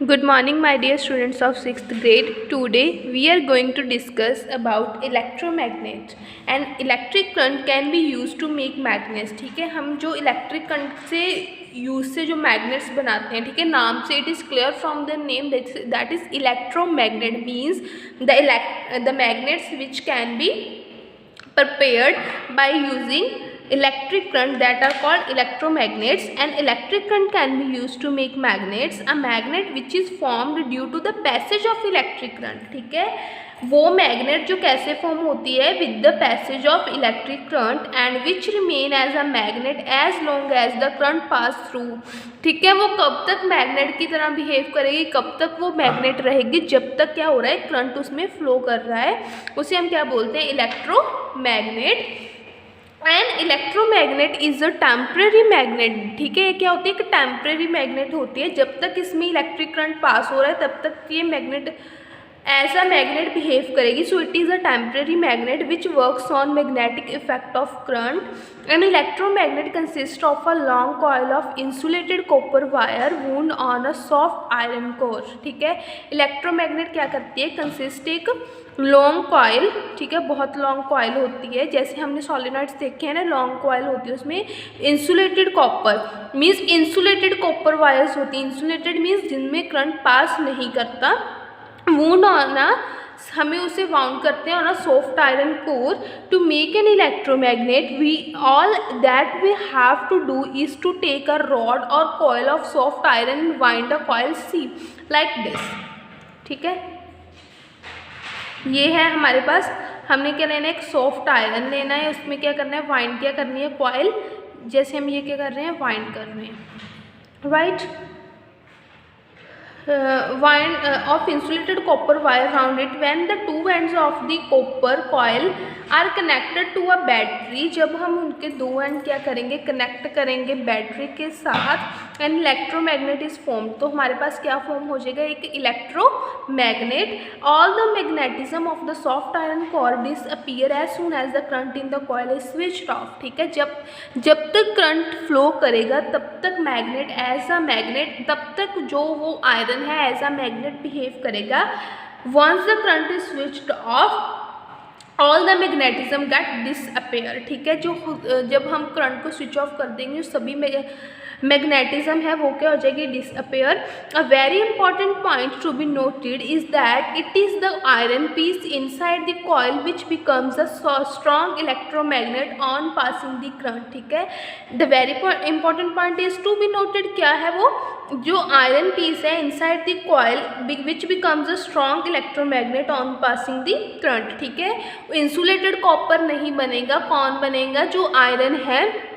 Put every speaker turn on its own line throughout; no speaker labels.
Good morning, my dear students of 6th grade. Today we are going to discuss about electromagnet and electric current can be used to make magnets. ठीक है, हम जो electric current से use से जो magnets बनाते हैं, ठीक है, नाम से it is clear from the name that is electromagnet means the magnets which can be prepared by using electric current that are called electromagnets. And electric current can be used to make magnets. A magnet which is formed due to the passage of electric current, ठीक है, वो magnet जो कैसे form होती है with the passage of electric current and which remain as a magnet as long as the current pass through, ठीक है, वो कब तक मैग्नेट की तरह बिहेव करेगी, कब तक वो मैग्नेट रहेगी, जब तक क्या हो रहा है, करंट उसमें फ्लो कर रहा है, उसे हम क्या बोलते हैं, electromagnet. And electromagnet is a temporary magnet, ठीक है, ये क्या होती है कि टेम्परेरी मैग्नेट होती है, जब तक इसमें इलेक्ट्रिक करंट पास हो रहा है तब तक ये मैग्नेट ऐसा मैग्नेट बिहेव करेगी. So it is a temporary magnet which works on magnetic effect of current. An electromagnet consist of a long coil of insulated copper wire wound on a soft iron core, ठीक है. Electromagnet क्या करती है, consist एक long coil, ठीक है, बहुत long coil होती है, जैसे हमने सॉलिनॉइड्स देखे हैं ना, लॉन्ग कॉइल होती है, उसमें insulated copper means insulated copper wires होती हैं. इंसुलेटेड मीन्स जिनमें करंट पास नहीं करता. वूंड ऑन अ, हमें उसे वाउंड करते हैं on a soft iron core. To make an electromagnet we all that we have to do is to take a rod और coil of soft iron and wind a coil see like this, ठीक है. ये है हमारे पास, हमने क्या लेना है, एक सॉफ्ट आयरन लेना है, उसमें क्या करना है, वाइंड क्या करनी है, कॉइल, जैसे हम ये क्या कर रहे हैं, वाइंड कर रहे हैं, right. Wind of insulated copper wire around it. When the two ends of the copper coil are connected to a battery, जब हम उनके दो एंड क्या करेंगे, कनेक्ट करेंगे बैटरी के साथ, एंड इलेक्ट्रोमैग्नेट इज फॉर्म, तो हमारे पास क्या फॉर्म हो जाएगा, एक electromagnet. All the magnetism of the soft iron core disappear as soon as the current in the coil is switched off, ठीक है. जब तक करंट फ्लो करेगा तब तक मैग्नेट एज अ मैग्नेट, तब तक जो वो आयरन है एज अ मैग्नेट बिहेव करेगा. Once the current is switched off all the magnetism get disappear, ठीक है. जब हम करंट को स्विच ऑफ कर देंगे सभी मैग्नेटिज्म है वो क्या हो जाएगी, disappear. A very important point to be noted is that it is the iron piece inside the coil which becomes a strong electromagnet on passing the current, ठीक है. The very important point is to be noted, क्या है वो, जो iron piece है inside the coil which becomes a strong electromagnet on passing the current, ठीक है. Insulated copper नहीं बनेगा, कौन बनेगा, जो आयरन है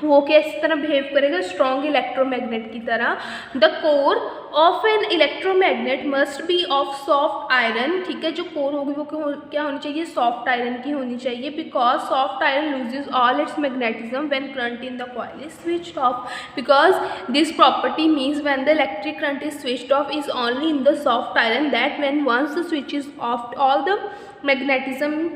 वो किस तरह बिहेव करेगा, स्ट्रॉन्ग इलेक्ट्रोमैग्नेट की तरह. The core of an electromagnet must be of soft iron, ठीक है, जो कोर होगी वो क्या होनी चाहिए, सॉफ्ट आयरन की होनी चाहिए. Because soft iron loses all its magnetism when current in the coil is switched off. Because this property means when the electric current is switched off is only in the soft iron that when once the switch is off all the magnetism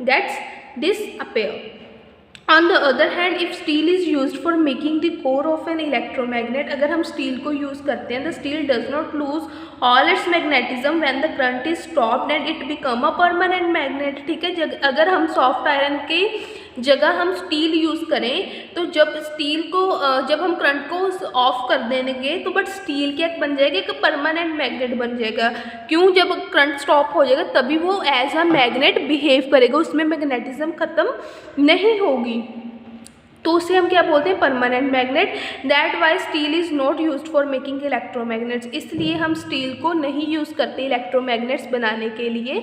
gets disappear. On the other hand, if steel is used for making the core of an electromagnet, अगर हम steel को use करते हैं, the steel does not lose all its magnetism when the current is stopped and it become a permanent magnet, ठीक है. अगर हम soft iron के जगह हम स्टील यूज़ करें तो जब हम करंट को ऑफ कर देंगे तो बट स्टील क्या बन जाएगा, एक परमानेंट मैग्नेट बन जाएगा. क्यों, जब करंट स्टॉप हो जाएगा तभी वो एज अ मैग्नेट बिहेव करेगा, उसमें मैग्नेटिज्म ख़त्म नहीं होगी, तो उसे हम क्या बोलते हैं, permanent magnet. That why steel is not used for making electromagnets, इसलिए हम स्टील को नहीं यूज़ करते इलेक्ट्रोमैग्नेट्स बनाने के लिए.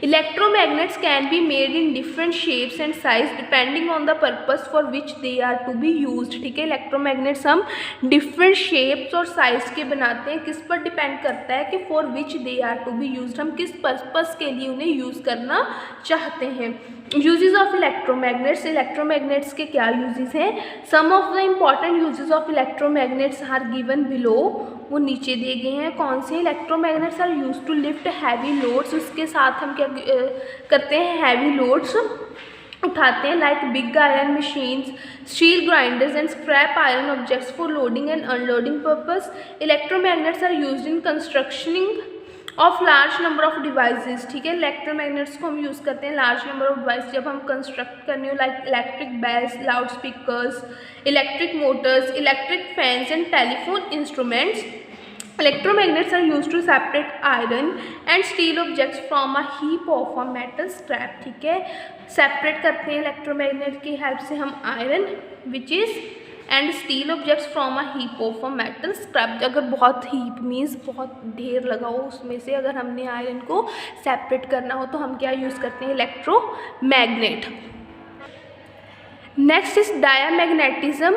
Electromagnets can be made in different shapes and size depending on the purpose for which they are to be used, ठीक है. इलेक्ट्रोमैग्नेट्स हम डिफरेंट शेप्स और साइज के बनाते हैं, किस पर डिपेंड करता है कि for which they are to be used, हम किस पर्पस के लिए उन्हें यूज़ करना चाहते हैं. यूजेस ऑफ इलेक्ट्रोमैग्नेट्स, इलेक्ट्रोमैग्नेट्स के क्या यूजेस हैं. Some of the important uses of electromagnets are given below, वो नीचे दिए गए हैं. कौन से, electromagnets are used to lift heavy loads, उसके साथ हम क्या करते हैं, हैवी लोड्स उठाते हैं, like big iron machines, steel grinders and scrap iron objects for loading and unloading purpose. Electromagnets are used in constructioning of large number of devices, ठीक है। इलेक्ट्रोमैग्नेट्स को हम यूज़ करते हैं लार्ज नंबर ऑफ डिवाइस जब हम construct करने हो, like electric bells, loud speakers, electric motors, electric fans and telephone instruments. Electromagnets are used to separate iron and steel objects from a heap of a metal scrap, ठीक है। Separate करते हैं electromagnet की help से हम iron which is and steel objects from a heap of a metal scrap. अगर बहुत heap means बहुत ढेर लगा हो, उसमें से अगर हमने आयरन को सेपरेट करना हो तो हम क्या यूज़ करते हैं, electromagnet. Next is diamagnetism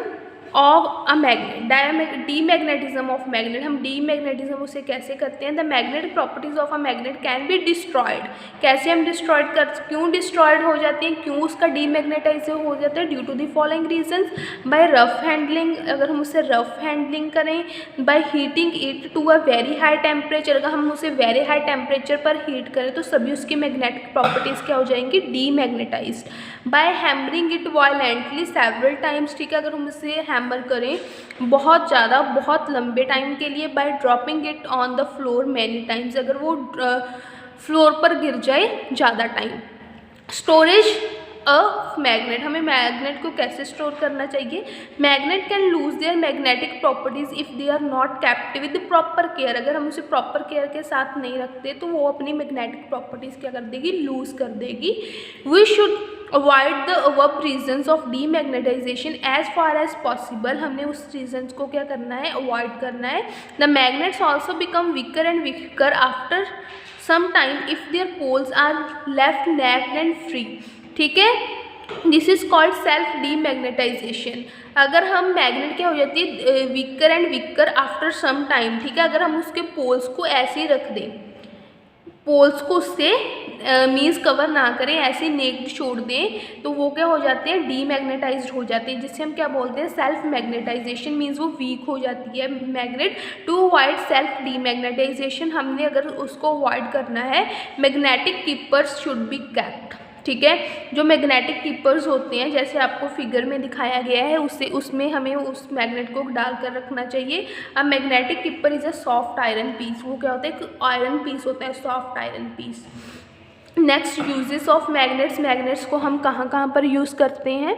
of a magnet, demagnetism of magnet. हम डीमैग्नेटिज्म उसे कैसे करते हैं, the magnetic properties of a magnet can be destroyed. कैसे हम डिस्ट्रॉयड क्यों डिस्ट्रॉयड हो जाते हैं, क्यों उसका डीमैग्नेटाइज हो जाता है, due to the following reasons. By rough handling, अगर हम उसे रफ हैंडलिंग करें, by heating it to a very high temperature, अगर हम उसे वेरी हाई टेम्परेचर पर हीट करें तो सभी उसकी मैग्नेटिक प्रॉपर्टीज़ क्या हो जाएंगी, demagnetized. By hammering it violently several times, ठीक है, अगर हम उसे हैमर करें बहुत ज़्यादा बहुत लंबे टाइम के लिए। By dropping it on the floor many times, अगर वो फ्लोर पर गिर जाए ज़्यादा टाइम। स्टोरेज ऑफ मैग्नेट, हमें मैग्नेट को कैसे स्टोर करना चाहिए, magnet can lose their magnetic properties if they are not kept with proper care. अगर हम उसे प्रॉपर केयर के साथ नहीं रखते तो वो अपनी मैग्नेटिक प्रॉपर्टीज़ क्या कर देगी, लूज कर देगी। We should avoid the above reasons of demagnetization as far as possible, हमने उस रीजन्स को क्या करना है, अवॉइड करना है। The magnets also become weaker and weaker after some time if their poles are left naked and free, ठीक है। This is called self demagnetization. अगर हम मैग्नेट क्या हो जाती है, weaker and weaker after some time, ठीक है, अगर हम उसके पोल्स को ऐसे ही रख दें, पोल्स को उससे मीन्स कवर ना करें, ऐसे नेक्ड छोड़ दें, तो वो क्या हो जाते हैं, डीमैग्नेटाइज्ड हो जाते हैं, जिससे हम क्या बोलते हैं, सेल्फ मैग्नेटाइजेशन। मीन्स वो वीक हो जाती है magnet. To avoid self demagnetization, हमने अगर उसको अवॉइड करना है, magnetic keepers should be kept, ठीक है। जो मैग्नेटिक कीपर्स होते हैं जैसे आपको फिगर में दिखाया गया है, उसमें हमें उस मैग्नेट को डालकर रखना चाहिए। अब magnetic keeper is a soft iron piece, वो क्या होता है, एक आयरन पीस होता है, soft iron piece. Next uses of magnets, magnets को हम कहाँ कहाँ पर यूज़ करते हैं।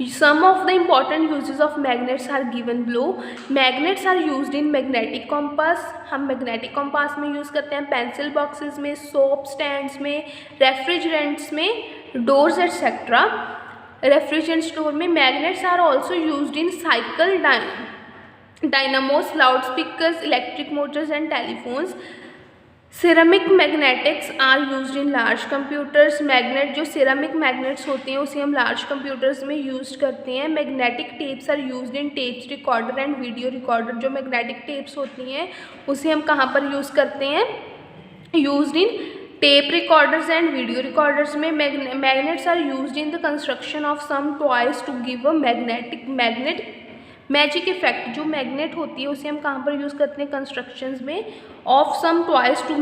Some of the important uses of magnets are given below. Magnets are used in magnetic compass, हम मैग्नेटिक कॉम्पास में यूज़ करते हैं, पेंसिल बॉक्सेस में, सोप स्टैंड्स में, रेफ्रिजरेंट्स में, डोर्स एटसेट्रा। रेफ्रिजरेंट स्टोर में magnets are also used in cycle dynamos, loud speakers, electric motors and telephones. Ceramic magnetics are used in large computers. Magnet जो ceramic magnets होते हैं उसे हम large computers में use करते हैं। Magnetic tapes are used in tapes recorder and video recorder. जो magnetic tapes होती हैं उसे हम कहाँ पर यूज़ करते हैं, used in tape recorders and video recorders में। Magnets are used in the construction of some toys to give a magnet magic effect. जो मैग्नेट होती है उसे हम कहाँ पर यूज़ करते हैं, कंस्ट्रक्शंस में, of some toys to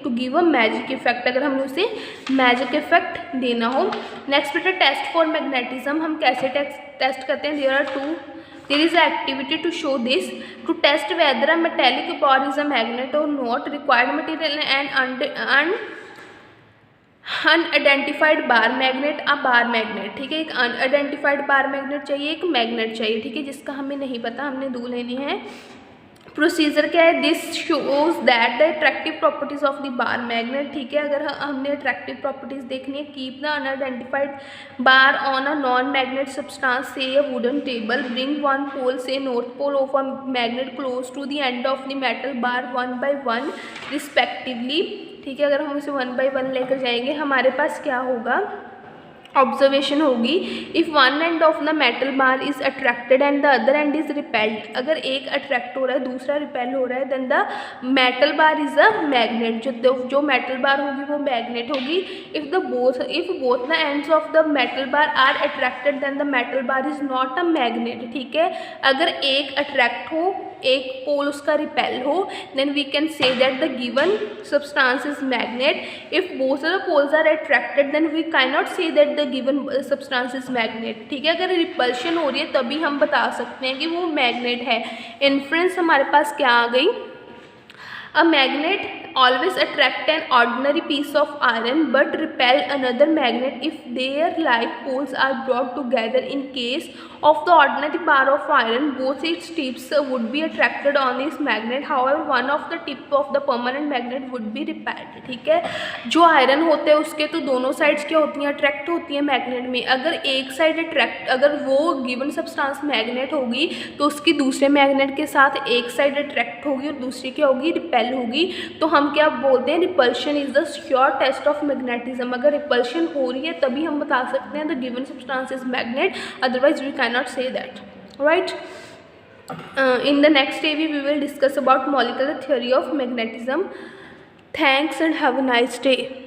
give a magic effect, अगर हमें उसे मैजिक इफेक्ट देना हो। नेक्स्ट बेटा टेस्ट फॉर मैग्नेटिज्म, हम कैसे टेस्ट करते हैं, there is activity to show this. To test whether a metallic bar is a magnet और not, required material and unidentified bar magnet, a bar magnet, ठीक है। एक अनआइडेंटिफाइड बार मैग्नेट चाहिए, एक मैग्नेट चाहिए, ठीक है, जिसका हमें नहीं पता, हमने दो लेने हैं। प्रोसीजर क्या है, this shows that the attractive properties of the bar magnet, ठीक है। अगर हमने अट्रैक्टिव प्रॉपर्टीज देखनी है, keep the unidentified bar on a non magnet substance say a wooden table, bring one pole say north pole of a magnet close to the end of the metal bar 1 by 1 respectively, ठीक है। अगर हम उसे 1 by 1 लेकर जाएंगे, हमारे पास क्या होगा, ऑब्जर्वेशन होगी, if one and of the metal bar is attracted and the other and is repelled, अगर एक अट्रैक्ट हो रहा है दूसरा रिपेल हो रहा है, then the metal bar is a magnet, जो मेटल बार होगी वो मैग्नेट होगी। If both the ends of the metal bar are attracted then the metal bar is not a magnet, ठीक है। अगर एक अट्रैक्ट हो एक पोल उसका रिपेल हो, then we can say that the given substance is magnet. If both the poles are attracted then we can not say that the given substance is magnet. ठीक है, अगर रिपल्शन हो रही है तभी हम बता सकते हैं कि वो मैग्नेट है। इन्फ्रेंस हमारे पास क्या आ गई, A magnet always attract an ordinary piece of iron but repel another magnet if their like poles are brought together. In case of the ordinary bar of iron, both its tips would be attracted on this magnet. However, one of the tip of the permanent magnet would be repelled. ठीक है, जो iron होते हैं उसके तो दोनों sides क्या होती हैं, अट्रैक्ट होती हैं मैग्नेट में। अगर एक साइड अट्रैक्ट, अगर वो गिवन सब्सटेंस मैग्नेट होगी तो उसकी दूसरे मैग्नेट के साथ एक साइड अट्रैक्ट होगी और दूसरी क्या होगी, रिपेल होगी। तो हम क्या बोलते हैं, repulsion is the sure test of magnetism. अगर रिपल्शन हो रही है तभी हम बता सकते हैं the given substance is magnet, otherwise we can not say that, right. In the next AV we will discuss about molecular theory of magnetism. Thanks and have a nice day.